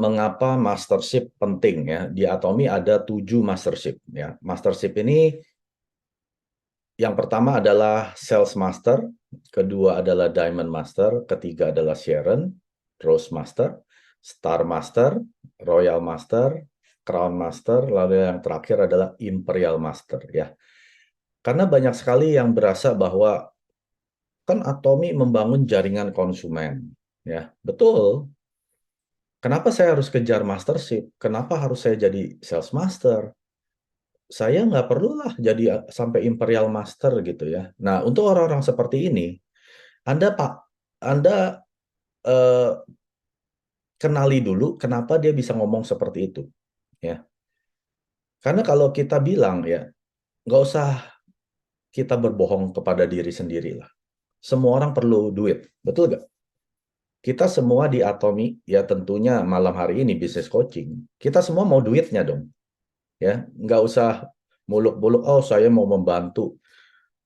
mengapa mastership penting ya. Di Atomi ada 7 mastership ya. Mastership ini yang pertama adalah Sales Master, kedua adalah Diamond Master, ketiga adalah Sharon, Rose Master, Star Master, Royal Master, Crown Master, lalu yang terakhir adalah Imperial Master ya. Karena banyak sekali yang berasa bahwa kan Atomi membangun jaringan konsumen ya. Betul. Kenapa saya harus kejar mastership? Kenapa harus saya jadi sales master? Saya nggak perlulah jadi sampai imperial master gitu ya. Nah, untuk orang-orang seperti ini, Anda eh, kenali dulu kenapa dia bisa ngomong seperti itu, ya. Karena kalau kita bilang ya, nggak usah kita berbohong kepada diri sendiri lah. Semua orang perlu duit, betul nggak? Kita semua di Atomi, ya tentunya malam hari ini bisnis coaching, kita semua mau duitnya dong, ya. Nggak usah muluk-muluk, oh saya mau membantu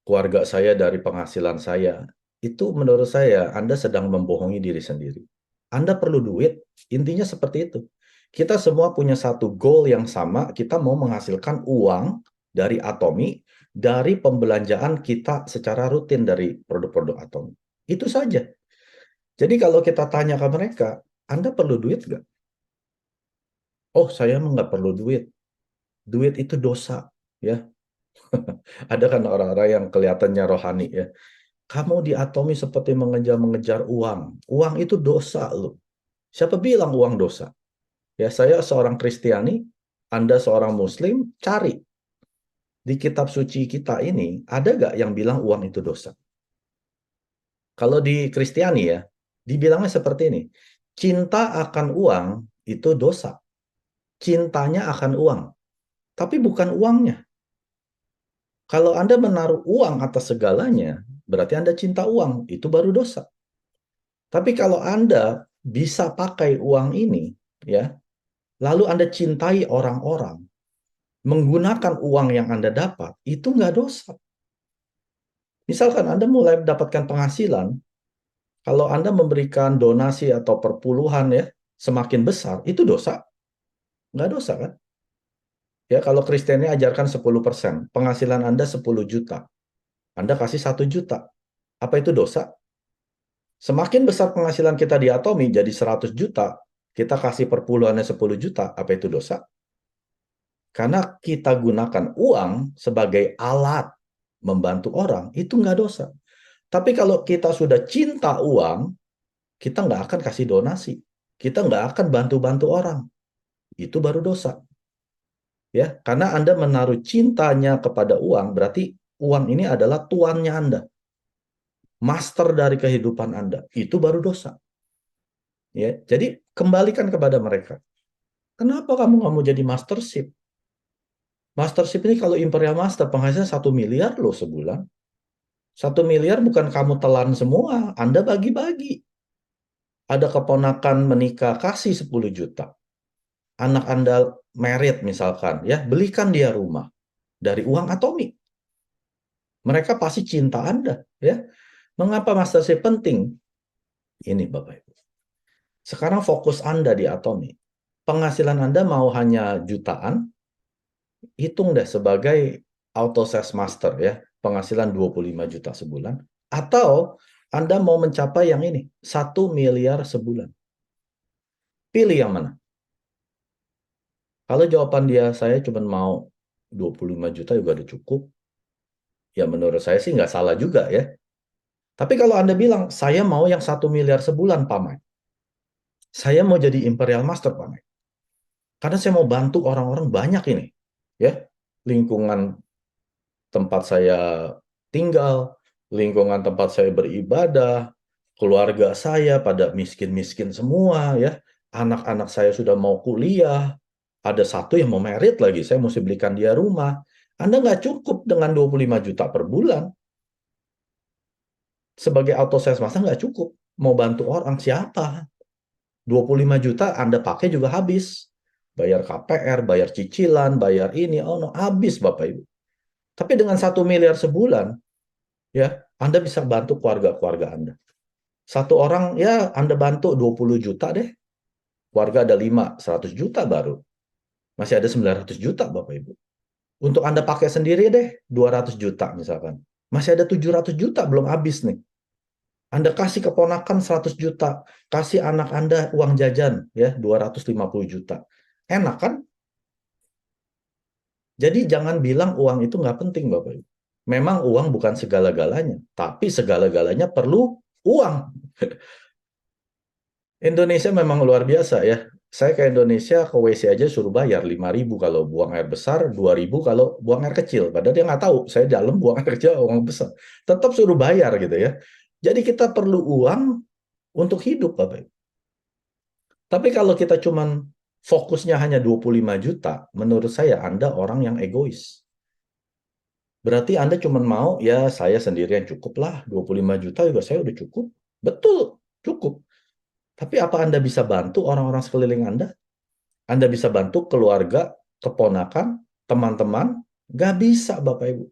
keluarga saya dari penghasilan saya. Itu menurut saya Anda sedang membohongi diri sendiri. Anda perlu duit, intinya seperti itu. Kita semua punya satu goal yang sama, kita mau menghasilkan uang dari Atomi, dari pembelanjaan kita secara rutin dari produk-produk Atomi. Itu saja. Jadi kalau kita tanya ke mereka, Anda perlu duit nggak? Oh, saya nggak perlu duit. Duit itu dosa, ya. Ada kan orang-orang yang kelihatannya rohani, ya. Kamu diatomi seperti mengejar-mengejar uang. Uang itu dosa loh. Siapa bilang uang dosa? Ya, saya seorang Kristiani, Anda seorang Muslim, cari. Di kitab suci kita ini, ada nggak yang bilang uang itu dosa? Kalau di Kristiani ya, dibilangnya seperti ini. Cinta akan uang itu dosa. Cintanya akan uang. Tapi bukan uangnya. Kalau Anda menaruh uang atas segalanya, berarti Anda cinta uang. Itu baru dosa. Tapi kalau Anda bisa pakai uang ini, ya, lalu Anda cintai orang-orang, menggunakan uang yang Anda dapat, itu nggak dosa. Misalkan Anda mulai mendapatkan penghasilan, kalau Anda memberikan donasi atau perpuluhan ya, semakin besar, itu dosa. Nggak dosa kan? Ya, kalau Kristiani ajarkan 10%, penghasilan Anda 10 juta, Anda kasih 1 juta. Apa itu dosa? Semakin besar penghasilan kita di Atomi jadi 100 juta, kita kasih perpuluhannya 10 juta, apa itu dosa? Karena kita gunakan uang sebagai alat membantu orang, itu nggak dosa. Tapi kalau kita sudah cinta uang, kita nggak akan kasih donasi. Kita nggak akan bantu-bantu orang. Itu baru dosa. Ya, karena Anda menaruh cintanya kepada uang, berarti uang ini adalah tuannya Anda. Master dari kehidupan Anda. Itu baru dosa. Ya, jadi kembalikan kepada mereka. Kenapa kamu nggak mau jadi mastership? Mastership ini kalau Imperial Master penghasilan 1 miliar loh sebulan. 1 miliar bukan kamu telan semua, Anda bagi-bagi. Ada keponakan menikah, kasih 10 juta. Anak Anda merit misalkan, ya belikan dia rumah. Dari uang Atomi. Mereka pasti cinta Anda. Ya. Mengapa mastership penting? Ini Bapak Ibu. Sekarang fokus Anda di Atomi. Penghasilan Anda mau hanya jutaan, hitung deh sebagai auto sales master ya, penghasilan 25 juta sebulan, atau Anda mau mencapai yang ini, 1 miliar sebulan. Pilih yang mana? Kalau jawaban dia, saya cuma mau 25 juta juga udah cukup, ya menurut saya sih nggak salah juga ya. Tapi kalau Anda bilang, saya mau yang 1 miliar sebulan, Pak Mike. Saya mau jadi Imperial Master, Pak Mike. Karena saya mau bantu orang-orang banyak ini. Ya, lingkungan tempat saya tinggal, lingkungan tempat saya beribadah, keluarga saya pada miskin-miskin semua ya. Anak-anak saya sudah mau kuliah, ada satu yang mau merit lagi, saya mesti belikan dia rumah. Anda nggak cukup dengan 25 juta per bulan. Sebagai auto sales master nggak cukup. Mau bantu orang siapa? 25 juta Anda pakai juga habis. Bayar KPR, bayar cicilan, bayar ini, oh no, habis Bapak Ibu. Tapi dengan 1 miliar sebulan, ya, Anda bisa bantu keluarga-keluarga Anda. Satu orang, ya, Anda bantu 20 juta deh. keluarga ada 5, 100 juta baru. Masih ada 900 juta, Bapak Ibu. Untuk Anda pakai sendiri deh, 200 juta misalkan. Masih ada 700 juta belum habis nih. Anda kasih keponakan 100 juta, kasih anak Anda uang jajan ya 250 juta. Enak kan? Jadi jangan bilang uang itu nggak penting, Bapak Ibu. Memang uang bukan segala-galanya, tapi segala-galanya perlu uang. Indonesia memang luar biasa ya. Saya ke Indonesia ke WC aja suruh bayar 5.000 kalau buang air besar, 2.000 kalau buang air kecil. Padahal dia nggak tahu saya dalam buang air kecil, buang besar. Tetap suruh bayar gitu ya. Jadi kita perlu uang untuk hidup, Bapak Ibu. Tapi kalau kita cuman fokusnya hanya 25 juta, menurut saya Anda orang yang egois. Berarti Anda cuma mau, ya saya sendiri yang cukup lah, 25 juta juga saya udah cukup. Betul, cukup. Tapi apa Anda bisa bantu orang-orang sekeliling Anda? Anda bisa bantu keluarga, keponakan, teman-teman? Nggak bisa, Bapak Ibu.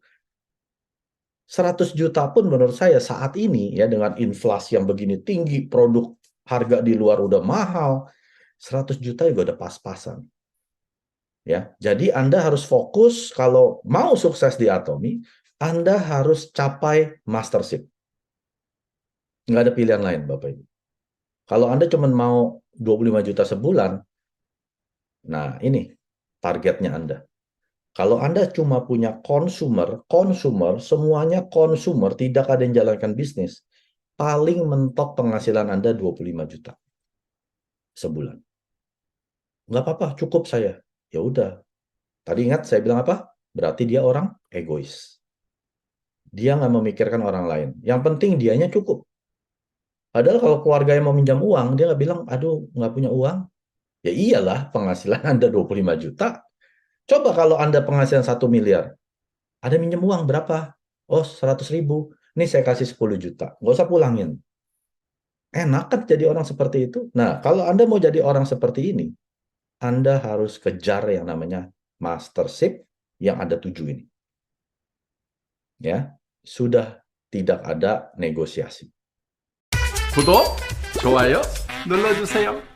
100 juta pun menurut saya saat ini, ya dengan inflasi yang begini tinggi, produk harga di luar udah mahal, 100 juta juga udah pas-pasan. Ya, jadi Anda harus fokus kalau mau sukses di Atomy, Anda harus capai mastership. Nggak ada pilihan lain, Bapak Ibu. Kalau Anda cuma mau 25 juta sebulan, nah ini targetnya Anda. Kalau Anda cuma punya konsumer, semuanya konsumer, tidak ada yang jalankan bisnis, paling mentok penghasilan Anda 25 juta sebulan. Nggak apa-apa, cukup saya. Ya udah. Tadi ingat saya bilang apa? Berarti dia orang egois. Dia nggak memikirkan orang lain. Yang penting dianya cukup. Padahal kalau keluarga yang mau minjam uang, dia nggak bilang, aduh, nggak punya uang. Ya iyalah, penghasilan Anda 25 juta. Coba kalau Anda penghasilan 1 miliar. Ada minjem uang berapa? Oh, 100.000. Ini saya kasih 10 juta. Nggak usah pulangin. Enak kan jadi orang seperti itu? Nah, kalau Anda mau jadi orang seperti ini, Anda harus kejar yang namanya mastership yang ada 7 ini. Ya, sudah tidak ada negosiasi. 구독, 좋아요 눌러주세요.